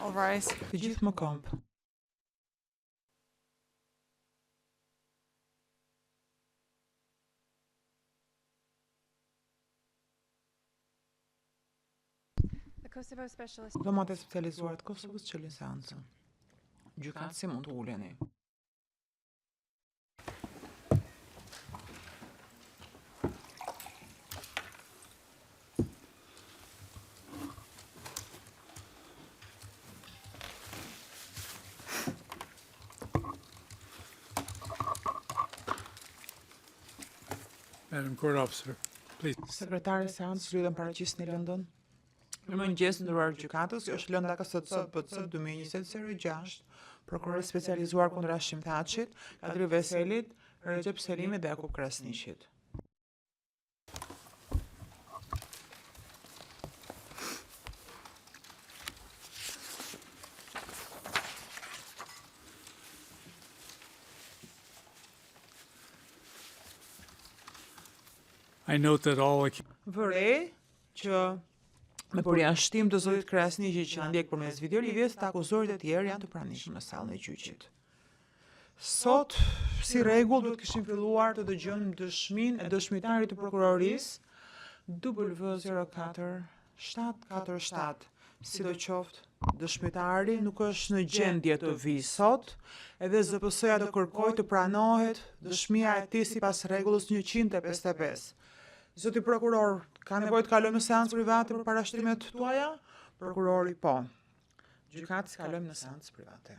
Alright. Të gjithë më këmbë. The Kosovo specialist. Dhomat e specializuar të Kosovës çelin seancën. Gjykatësi mund të uleni. Madam Court Officer, please. Sekretari i seancës lutem paraqisni lëndën. Mirëmëngjes, nderuar gjykatës, është lënda KSC PC 2020 seri 6, prokurori specializuar kundër Hashim Thaçit, Kadri Veselit, Recep Selimit dhe Jakub Krasniqit. I note that all Vërej që me përjashtim të zotit Krasniqit që na ndjek përmes videolidhjes, të akuzuarit e tjerë janë të pranishëm në sallën e gjyqit. Sot, si rregull, duhet kishim filluar të dëgjojmë dëshminë e dëshmitarit të prokurorisë W04 747. Sidoqoftë, dëshmitari nuk është në gjendje të vijë sot, edhe ZPS-ja do kërkojë të pranohet dëshmia e tij sipas rregullës 155. Zoti prokuror, ka nevojë të kalojmë në seancë private për parashtrimet tuaja? Prokurori, po. Gjykatës, kalojmë në seancë private.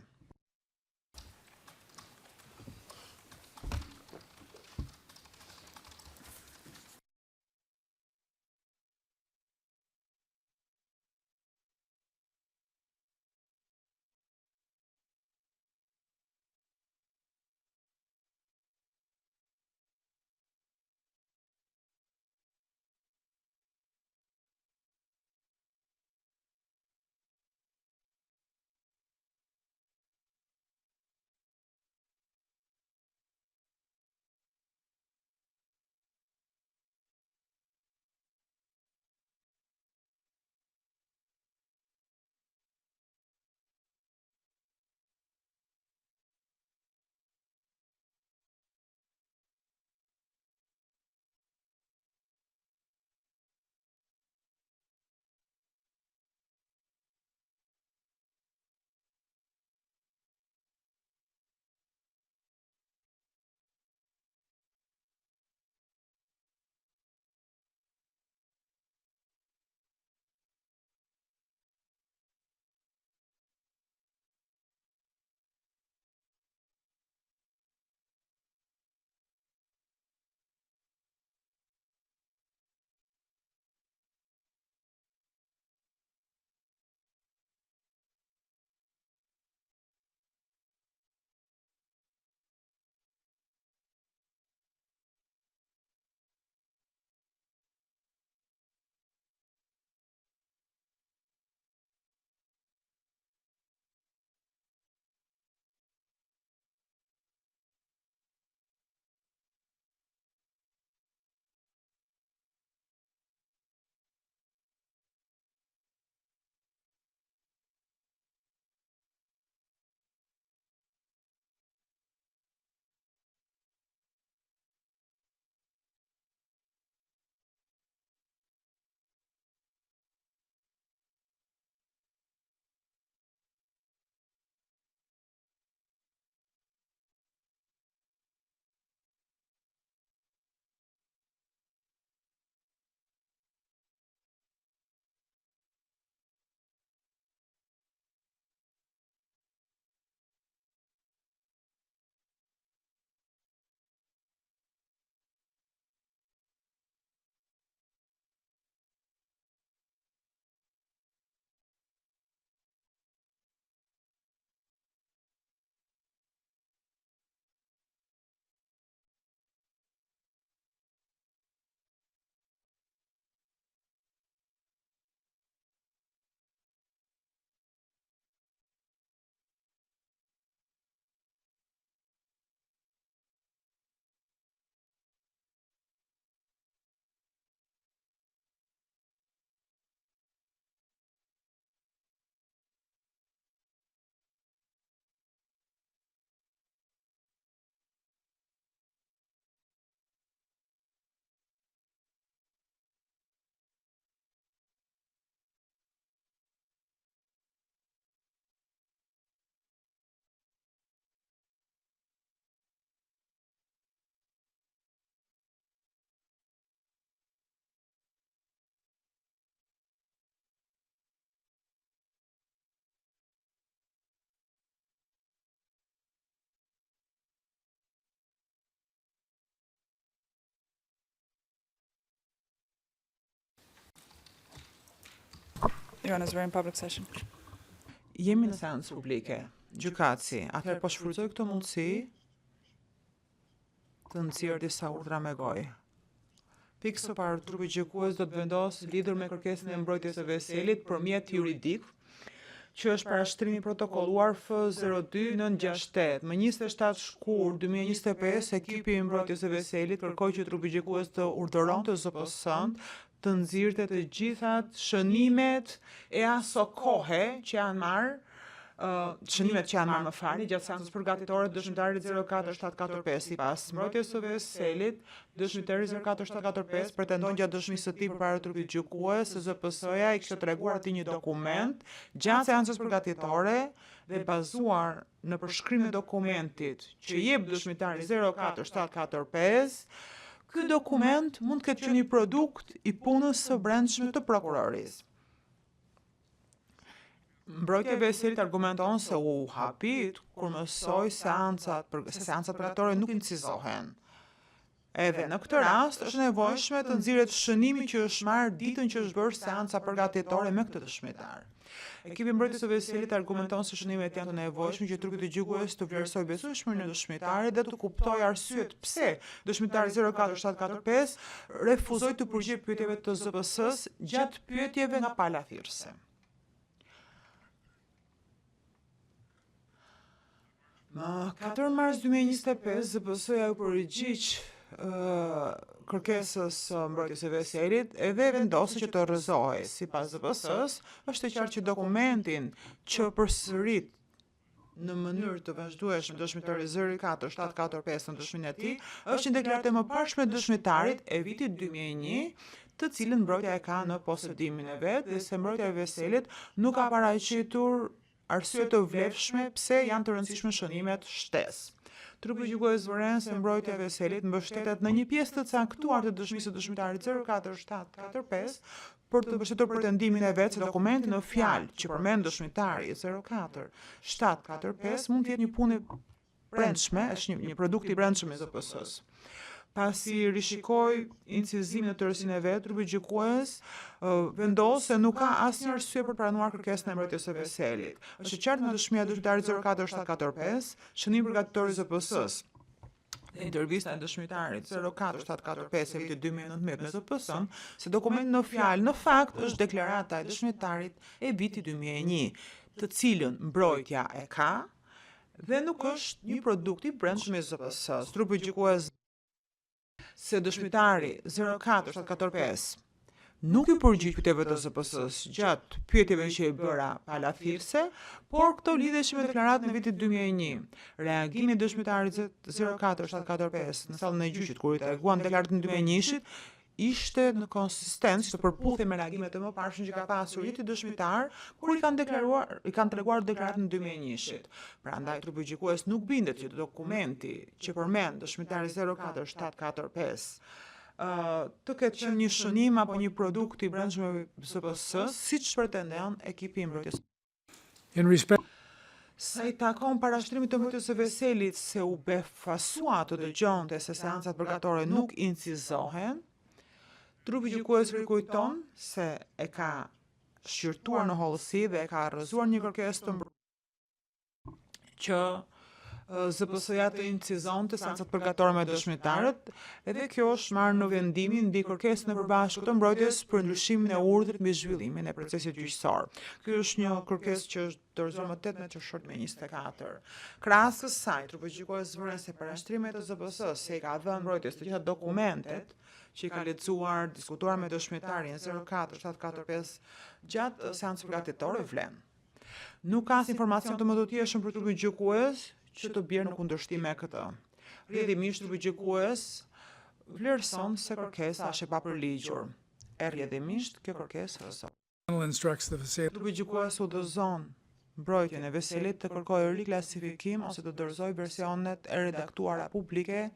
Your Honor, we're in public session. Jemi në seancë publike. Gjykatësi, atëherë po shfrytëzoj këtë mundësi të nxjerr disa urdhra me gojë. Pikë së parë, trupi gjykues do të vendosë lidhur me kërkesën e mbrojtjes së veselit përmjet juridik, që është parashtrimi protokolluar F02-968. Më 27 shkurt 2025, ekipi i mbrojtjes së veselit kërkoi që trupi gjykues të urdhëronte ZPS-n të nxirrte të gjithat shënimet e aso kohe që janë marrë gjatë seancës përgatitore të dëshmitarit 04745. Sipas mbrojtjes së veselit, dëshmitari 04745 pretendon gjatë dëshmisë së tij përpara trupit gjykues se ZPS-ja i kishte treguar atij një dokument gjatë seancës përgatitore dhe bazuar në përshkrimin e dokumentit që jep dëshmitari 04745, ky dokument mund të ketë qenë një produkt i punës së brendshme të prokurorisë. Mbrojtja e veselit argumenton se u hapit kur mësoi se seancat përgatitore nuk incizohen. Edhe në këtë rast është nevojshme të nxirret shënimi që është marrë ditën që është bërë seanca përgatitore me këtë dëshmitar. Ekipi mbrojtjes së veselit argumenton se shënimet janë të nevojshme që trupi të gjykues të vlerësojë besueshmërinë e dëshmitarit dhe të kuptojë arsyet pse dëshmitari 04745 refuzoi të përgjigjë pyetjeve të ZPS-s gjatë pyetjeve nga pala thirrëse. Më 4 mars 2025, ZPS-ja u përgjigj kërkesës mbrojtjes së veselit edhe vendosi që të rrëzohej. Sipas ZPS-s, është e qartë që dokumentin që përsërit në mënyrë të vazhdueshme dëshmitari 04745 në dëshminë e tij është një deklaratë e mëparshme e dëshmitarit e vitit 2001, të cilën mbrojtja e ka në posedimin e vet dhe se mbrojtja e veselit nuk ka paraqitur arsye të vlefshme pse janë të rëndësishme shënimet shtesë. Trupi gjykues vëren se mbrojtja e veselit mbështetet në një pjesë të caktuar të dëshmisë së dëshmitarit 04745 për të mbështetur pretendimin e vet se dokumenti në fjalë që përmend dëshmitari 04745 mund të jetë një punë brendshme, është një produkt i brendshëm i ZPS-s. Pasi rishikoi incizimin e tërësinë e vet, trupi gjykues vendos se nuk ka asnjë arsye për të pranuar kërkesën e mbrojtjes së veselit. Është qartë nga dëshmia e dëshmitarit 04745, shënimi përgatitor i ZPS-s. Në intervista e dëshmitarit 04745 e vitit 2019 me ZPS-n, se dokumenti në fjalë në fakt është deklarata e dëshmitarit e vitit 2001, të cilën mbrojtja e ka dhe nuk është një produkt i brendshëm i ZPS-s. Trupi gjykues se dëshmitari 04745 nuk i përgjigj pyetjeve të ZPS-s gjatë pyetjeve që i bëra pala thirrse, por këto lidheshin me deklaratën e vitit 2001. Reagimi i dëshmitarit 04745 në sallën e gjyqit kur i treguan deklaratën e 2001-shit ishte në konsistencë të përputhje me reagimet e mëparshme që ka pasur njëti dëshmitar kur i kanë treguar deklaratën e 2001-shit. Prandaj trupi gjykues nuk bindet që dokumenti që përmend dëshmitari 04745 të ketë qenë një shënim apo një produkt i brendshëm i ZPS-s, siç pretendon ekipi i mbrojtjes. In respect Sa i takon parashtrimit të mbrojtjes së veselit se u befasua të dëgjonte se seancat përgatitore nuk incizohen, trupi gjykues rikujton se e ka shqyrtuar në hollësi dhe e ka rrëzuar një kërkesë të që ZPS-ja të incizonte seancat përgatitore me dëshmitarët, edhe kjo është marrë në vendimin mbi kërkesën e përbashkët të mbrojtjes për ndryshimin e urdhrit mbi zhvillimin e procesit gjyqësor. Ky është një kërkesë që është dorëzuar më 18 qershor 2024. Krahas kësaj, trupi gjykues vëren se parashtrimet e ZPS-s se i ka dhënë mbrojtjes të gjitha dokumentet që i ka lexuar, diskutuar me dëshmitarin 04745 gjatë seancës përgatitore vlen. Nuk ka as informacion të mëdotjeshëm për trupin gjykues që të bjerë në kundërshtim me këtë. Rrjedhimisht trupi gjykues vlerëson se kërkesa është e papërligjur. Rrjedhimisht kjo kërkesë rrëzohet. instructs the facility Trupi gjykues udhëzon mbrojtjen e veselit të kërkojë riklasifikim ose të dorëzojë versionet e redaktuara publike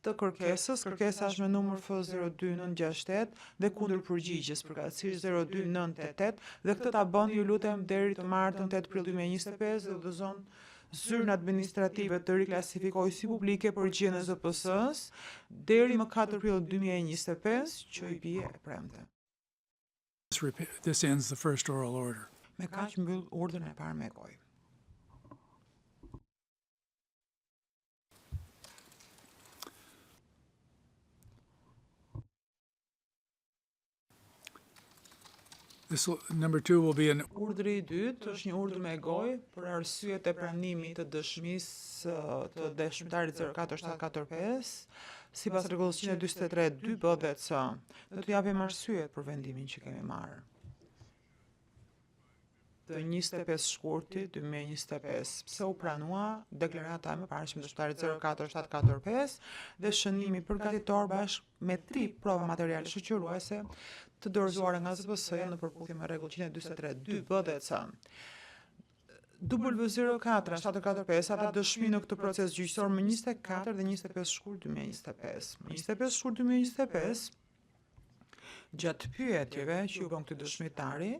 të kërkesës. Kërkesa është me numër F02968 dhe kundër përgjigjes përkatësisht 02988 dhe këtë ta bën ju lutem deri të martën 8 prill 2025 dhe udhëzon zyrën administrative të riklasifikojë si publike përgjigjen e ZPS-s deri më 4 prill 2025 që i bie e premte. This ends the first oral order. Me kaq mbyll urdhën e parë me gojë. Number 2 will be an Urdhri i dytë është një urdhër me gojë për arsyet e pranimit të dëshmisë të dëshmitarit 04745 sipas rregullës 143 2b dhe c. Do t'ju japim arsyet për vendimin që kemi marrë. Të 25 shkurtit 2025, pse u pranua deklarata e mëparshme të dëshmitarit 04745 dhe shënimi përgatitor bashkë me 3 prova materiale shoqëruese të dorëzuara nga ZPS-ja në përputhje me rregull 143 2b dhe c. W04 745 ata dëshmi në këtë proces gjyqësor më 24 dhe 25 shkurt 2025. Më 25 shkurt 2025, gjatë pyetjeve që u bën këtij dëshmitari,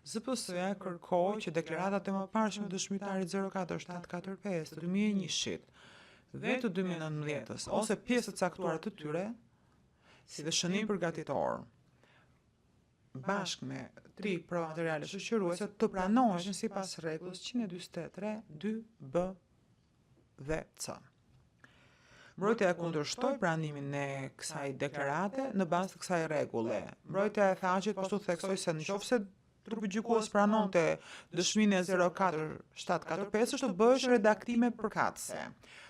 ZPS-ja kërkoi që deklaratat e mëparshme të dëshmitarit 04745 të 2001-shit dhe të 2019-s ose pjesë të caktuara të tyre, si dhe shënim përgatitor, bashkë me 3 prova materiale shoqëruese të pranoheshin sipas rregullës 143 2b dhe c. Mbrojtja e kundërshtoi pranimin e kësaj deklarate në bazë të kësaj rregulle. Mbrojtja e tha që pashtu theksoi se nëse trupi gjykues pranonte dëshminë e 04745 është të bëhesh redaktime përkatëse.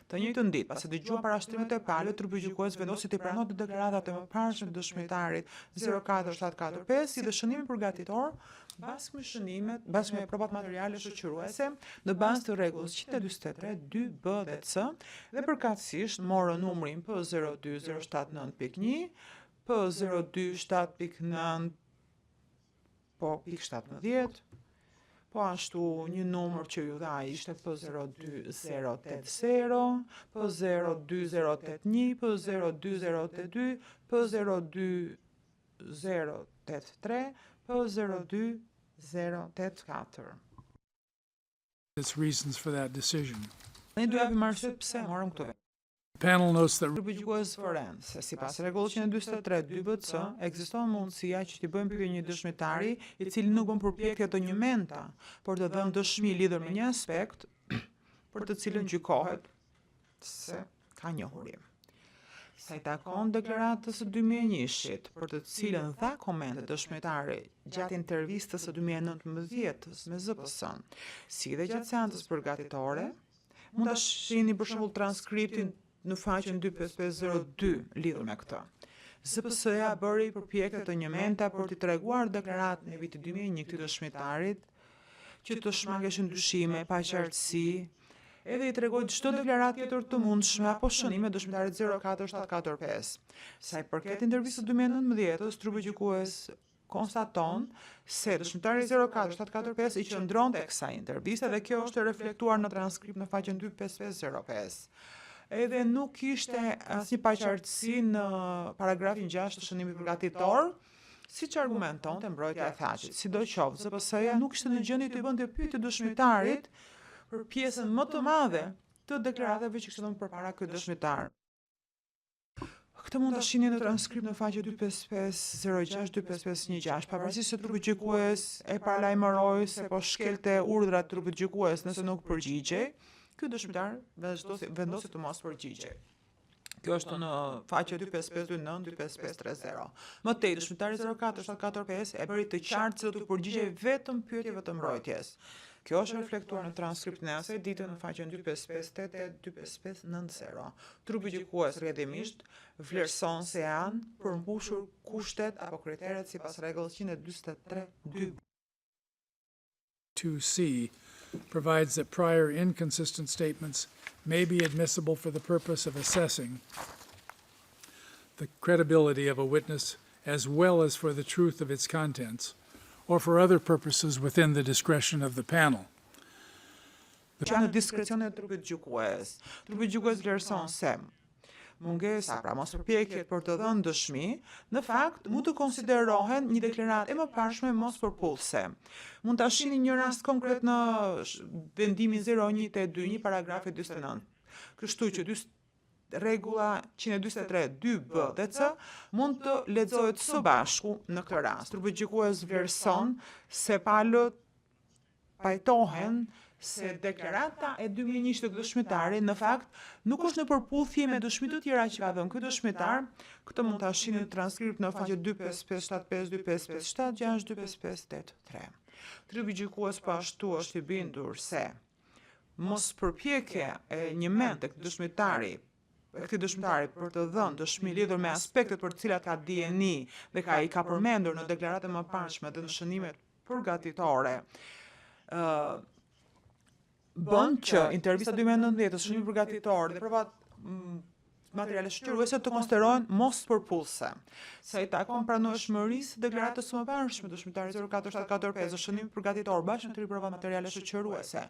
Të njëjtën ditë, pasi dëgjuan parashtrimet e palëve, trupi gjykues vendosi të pranonte deklaratat e mëparshme të dëshmitarit 04745 si dhe shënimin përgatitor bashkë me provat materiale shoqëruese në bazë të rregullës 143 2b dhe c dhe përkatësisht morën numrin P02079.1, P027.9 po .17, po ashtu një numër që ju dha ishte P02080, P02081, P02082, P02083, P02084. its reasons for that decision. Ne do japim arsyet pse morëm këto vend. The panel notes that Trupi gjykues foren se sipas rregullës 143 2b-c ekziston mundësia që t'i bëjmë pyetje një dëshmitari i cili nuk bën përpjekje të një menta, por të dhënë dëshmi lidhur me një aspekt për të cilën gjykohet se ka njohuri. Sa i takon deklaratës së 2001-shit, për të cilën dha komente dëshmitari gjatë intervistës së 2019-s me ZPS-n, si dhe gjatë seancës përgatitore, mund ta shihni për shembull transkriptin në faqen 25502 lidhur me këtë. ZPS-ja bëri përpjekje të një menta për t'i treguar deklaratën e vitit 2001 këtij dëshmitarit që të shmangeshin dyshime, paqartësi, edhe i tregoi çdo deklaratë tjetër të mundshme apo shënime dëshmitarit 04745. Sa i përket intervistës 2019-s, trupi gjykues konstaton se dëshmitari 04745 i qëndron tek kësaj interviste dhe kjo është reflektuar në transkript në faqen 25505. Edhe nuk ishte asnjë paqartësi në paragrafin 6 të shënimit përgatitor, siç argumentonte mbrojtja e Thaqit. Sidoqoftë, ZPS-ja nuk ishte në gjendje të i bënte pyetje dëshmitarit për pjesën më të madhe të deklaratave që kishte dhënë përpara ky dëshmitar. Këtë mund ta shihni në transkript në faqe 25506-25516, pavarësisht se trupi gjykues e paralajmëroi se po shkelte urdhrat trupit gjykues nëse nuk përgjigjej, ky dëshmitar vendosi të mos përgjigjej. Kjo është në faqe 25529-25530. Më tej, dëshmitari 04745 e bëri të qartë se do të përgjigjej vetëm pyetjeve të mbrojtjes. Kjo është reflektuar në transkriptin e asaj dite në faqen 25588-25590. Trupi gjykues rrjedhimisht vlerëson se janë përmbushur kushtet apo kriteret sipas rregullës 143 2C provides that prior inconsistent statements may be admissible for the purpose of assessing the credibility of a witness as well as for the truth of its contents, or for other purposes within the discretion of the panel. Që në diskrecionin e trupit gjykues. Trupi gjykues vlerëson se mungesa, pra mos përpjekjet për të dhënë dëshmi, në fakt mund të konsiderohen një deklaratë e mëparshme mos përputhse. Mund ta shihni një rast konkret në vendimin 0181 paragrafi 49. Kështu që rregulla 143(2)(b) dhe c mund të lexohet së bashku në këtë rast. Trupëgjykues vlerëson se palët pajtohen se deklarata e 2001 të dëshmitarit në fakt nuk është në përputhje me dëshmitë të tjera që ka dhënë ky dëshmitar. Këtë mund ta shihni në transkript në faqe 25575, 25576, 25583. Trupëgjykues po ashtu është i bindur se mos përpjekje e një mend tek këtij dëshmitari për të dhënë dëshmi lidhur me aspektet për të cilat ka dieni dhe i ka përmendur në deklaratën më parashme dhe në shënimet përgatitore, bën që intervista 2019 shënimi përgatitor dhe provat materiale shoqëruese të konsiderohen mos përputhëse. Sa i takon pranueshmërisë deklaratës së mëparshme dëshmitari 04745 shënimi përgatitor bashkë me 3 prova materiale shoqëruese.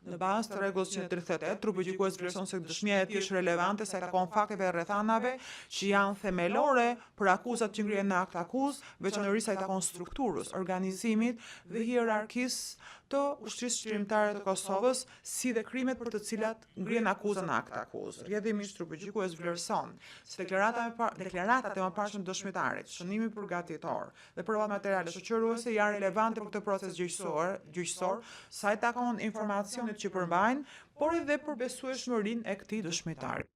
Në bazë të rregullës 138, trupëgjykues vlerëson se dëshmia e tij është relevante sa i takon fakteve dhe rrethanave që janë themelore për akuzat që ngrihen në akt akuzë, veçanërisht sa i takon strukturës, organizimit dhe hierarkisë të ushtrisë shërimtare të Kosovës, si dhe krimet për të cilat ngrihen akuza në akt akuzë. Rrjedhimisht trupëgjykues vlerëson se deklaratat e mëparshme të dëshmitarit, shënimi përgatitor dhe provat materiale shoqëruese janë relevante për këtë proces gjyqësor, sa i takon informacionit që përmbajnë, por edhe për besueshmërinë e këtij dëshmitari.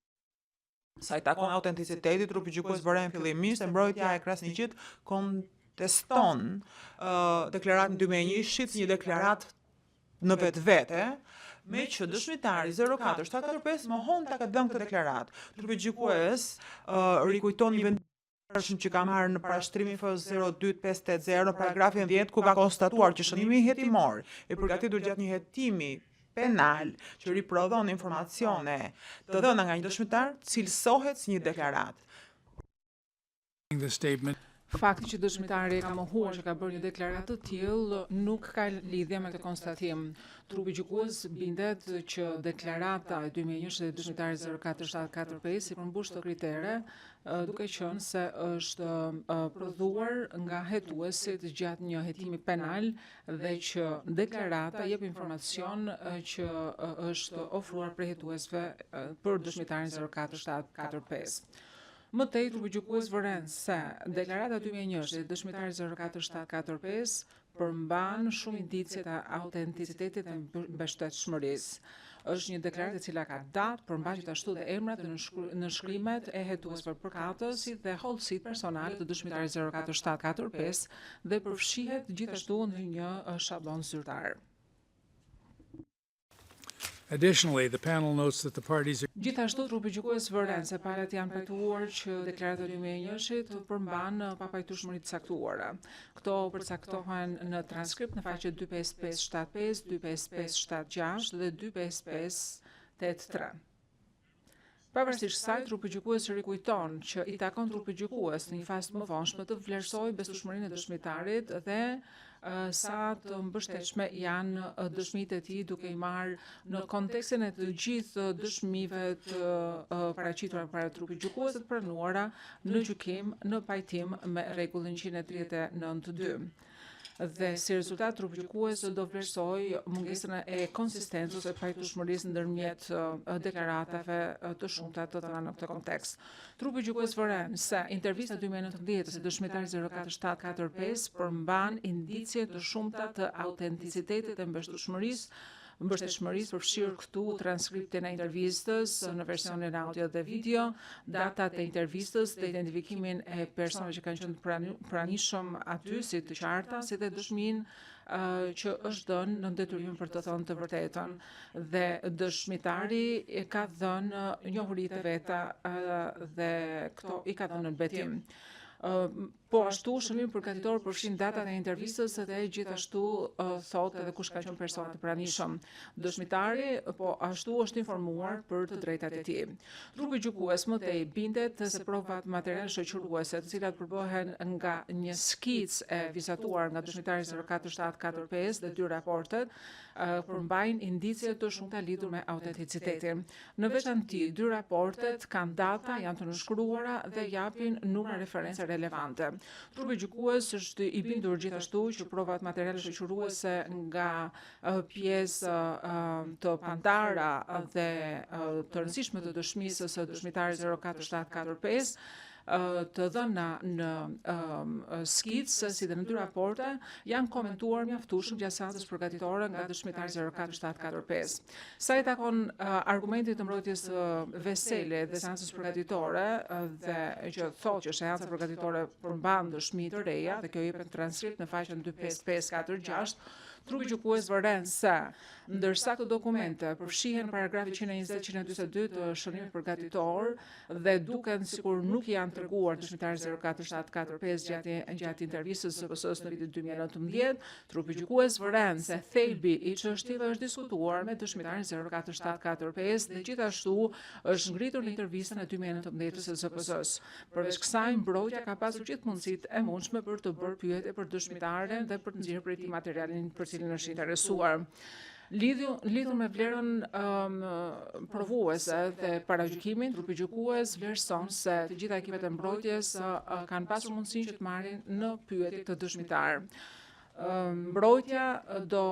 Sa i takon autenticitetit, trupëgjykues vëren fillimisht se mbrojtja e Krasniqit konteston deklaratën 2001-shit, një deklaratë në vetvete, me që dëshmitari 04745 mohon ta ketë dhënë këtë deklaratë. Trupëgjykues rikujton një vendimtar që ka marrë në parashtrimin F02580 në paragrafin 10 ku ka konstatuar që shënimi hetimor i përgatitur gjatë një hetimi penal që riprodhon informacione të dhëna nga një dëshmitar cilësohet si një deklaratë. The statement. Fakti që dëshmitari ka mohuar që ka bërë një deklaratë të tillë nuk ka lidhje me këtë konstatim. Trupi gjykues bindet që deklarata e 2001 e dëshmitarit 04745 i përmbush të kritere, duke qenë se është prodhuar nga hetuesit gjatë një hetimi penal dhe që deklarata jep informacion që është ofruar prej hetuesve për dëshmitarin 04745. Mëtej, trupëgjykues vëren se deklarata 2001 e dëshmitarit 04745 përmban shumë indicie të autenticitetit dhe mbështetshmërisë. Është një deklaratë e cila ka datë, përmban gjithashtu dhe emrat dhe nënshkrimet e hetuesve përkatës dhe hollësitë personale të dëshmitarit 04745 dhe përfshihet gjithashtu në një shablon zyrtar. Additionally, the panel notes that the parties Gjithashtu, trupi gjykues vëren se palët janë pajtuar që deklarata 2001 të përmban papajtueshmëri të caktuara. Këto përcaktohen në transkript në faqe 25575, 25576 dhe 25583. Pavarësisht kësaj, trupi gjykues rikujton që i takon trupit gjykues në një fazë më vonshme të vlerësojë besueshmërinë e dëshmitarit dhe sa të mbështetshme janë dëshmitë e tij duke i marrë në kontekstin e të gjithë dëshmive të paraqitura para trupit gjykues të pranuara në gjykim në pajtim me rregullin 139(2). Dhe si rezultat trupi gjykues do vlerësoj mungesën e konsistencës e pajtueshmërisë ndërmjet deklaratave të shumta të dhëna në këtë kontekst. Trupi gjykues vëren se intervista 2019 së dëshmitarit 04745 përmban indicie të shumta të autenticitetit dhe mbështetshmërisë përfshirë këtu transkriptin e intervistës në versionin audio dhe video, datat e intervistës dhe identifikimin e personave që kanë qenë pranishëm aty si të qarta, si dhe dëshminë që është dhënë në detyrim për të thënë të vërtetën dhe dëshmitari ka dhënë njohuritë e veta dhe këto i ka dhënë në betim. Po ashtu, shënimi përgatitor përfshin datat e intervistës dhe gjithashtu thotë edhe kush ka qenë persona të pranishëm. Dëshmitari po ashtu është informuar për të drejtat e tij. Trupi gjykues mëtej bindet se provat materiale shoqëruese, të cilat përbëhen nga një skicë e vizatuar nga dëshmitari 04745 dhe 2 raportet, përmbajnë indicie të shumta lidhur me autenticitetin. Në veçanti, 2 raportet kanë data, janë të nënshkruara dhe japin numra referencë relevante. Trupi gjykues është i bindur gjithashtu që provat materiale shoqëruese nga pjesë të pantara dhe të rëndësishme të dëshmisë së dëshmitarit 04745 të dhëna në skicë si dhe në 2 raporte janë komentuar mjaftueshëm gjatë seancës përgatitore nga dëshmitari 04745. Sa i takon argumentit të mbrojtjes vesele dhe seancës përgatitore dhe që thotë që seanca përgatitore përmban dëshmi të reja dhe kjo jepet transkript në faqen 25546, trupi gjykues vëren se ndërsa këto dokumente përfshihen në paragrafin 120-142 të shënimit përgatitor dhe duken sikur nuk janë treguar dëshmitarit 04745 gjatë intervistës së PS-s në vitin 2019, trupi gjykues vëren se thelbi i çështjeve është diskutuar me dëshmitarin 04745 dhe gjithashtu është ngritur në intervistën e 2019 së ZPS-s. Përveç kësaj, mbrojtja ka pasur gjithë mundësitë e mundshme për të bërë pyetje për dëshmitaren dhe për të nxjerrë prej tij materialin për cilin është interesuar. Lidhur me vlerën provuese dhe paragjykimin, trupi gjykues vlerëson se të gjitha ekipet e mbrojtjes kanë pasur mundësinë që të marrin në pyetje të dëshmitar. Mbrojtja do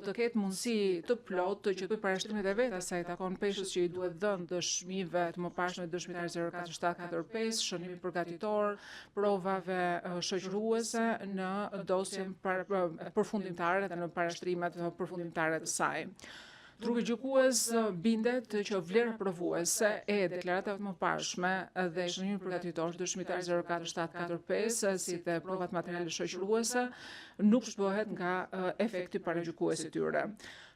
të ketë mundësi të plotë që të bëjë parashtrimet e veta sa i takon peshës që i duhet dhënë dëshmive të mëparshme dëshmitarit 04745, shënimit përgatitor, provave shoqëruese në dosjen përfundimtare dhe në parashtrimet përfundimtare të saj. Trupi gjykues bindet që vlera provuese e deklaratave të mëparshme dhe shënimi përgatitor të dëshmitarit 04745 si dhe provat materiale shoqëruese nuk shtohet nga efekti paragjykues i tyre.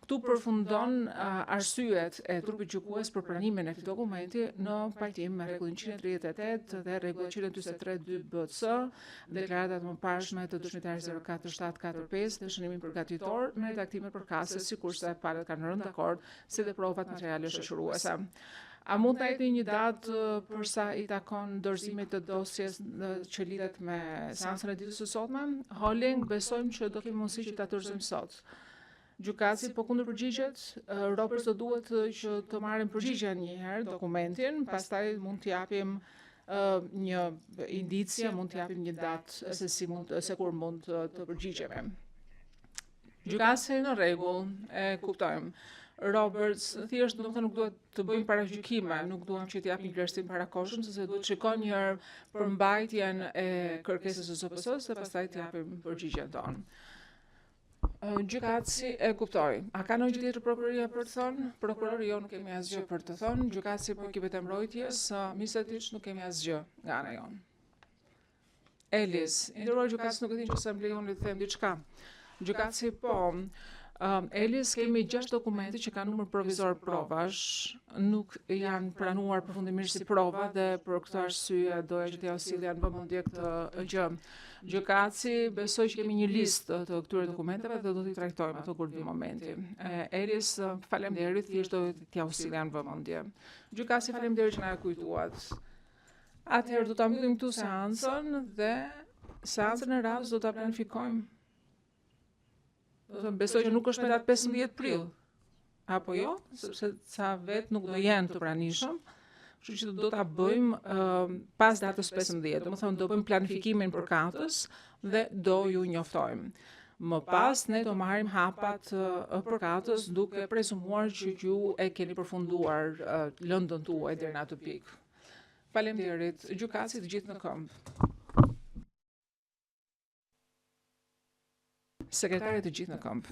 Këtu përfundon arsyet e trupit gjykues për pranimin e këtij dokumenti në pajtim me rregullin 138 dhe rregullin 143 BC, deklaratat e mëparshme të dëshmitarit 04745 dhe shënimin përgatitor me redaktimet përkatëse sikurse palët kanë rënë dakord si dhe provat materiale shoqëruese. A mund të jepni një datë për sa i takon dorëzimit të dosjes që lidhet me seancën e ditës së sotme? Holding, besojmë që do kemi mundësi që ta dorëzojmë sot. Gjykatësi po kundër përgjigjet, Roberts do duhet që të marrim përgjigjen një herë dokumentin, pastaj mund të japim një indicie, mund të japim një datë se kur mund të përgjigjemi. Gjykatësi në rregull, e kuptojmë. Roberts, thjesht nuk duhet të bëjmë paragjykime, nuk duam që të japim vlerësim parakohshëm, sepse duhet të shikojmë një herë përmbajtjen e kërkesës së ZPS-s dhe pastaj të japim përgjigjen tonë. Gjykatësi e kuptoi. A ka ndonjë tjetër prokuroria për të thonë? Prokurori jo, nuk kemi asgjë për të thonë. Gjykatësi po ekipet e mbrojtjes, Misetiç nuk kemi asgjë nga ana jonë. Elis, i nderuar gjykatës nuk e din që asamblejën le të them diçka. Gjykatësi po. Elis, kemi 6 dokumente që kanë numër provizor provash, nuk janë pranuar përfundimisht si prova dhe për këtë arsye doja që t'ja sjellja në vëmendje këtë gjë. Gjykatësi besoj që kemi një listë të këtyre dokumenteve dhe do t'i trajtojmë ato kur vi momenti. Elis, faleminderit, thjesht do t'ja sjellja në vëmendje. Gjykatësi, faleminderit që na e kujtuat. Atëherë do ta mbyllim këtu seancën dhe seancën e radhës do ta planifikojmë. Besoj që nuk është me datë 15 prill, apo jo, sepse ca vetë nuk do jenë të pranishëm, kështu që do ta bëjmë pas datës 15, domethënë do bëjmë planifikimin përkatës dhe do ju njoftojmë. Më pas ne do marrim hapat përkatës duke presumuar që ju e keni përfunduar lëndën tuaj deri në atë pikë. Faleminderit, gjykatësi të gjithë në këmbë. Sekretari të gjithë në këmbë.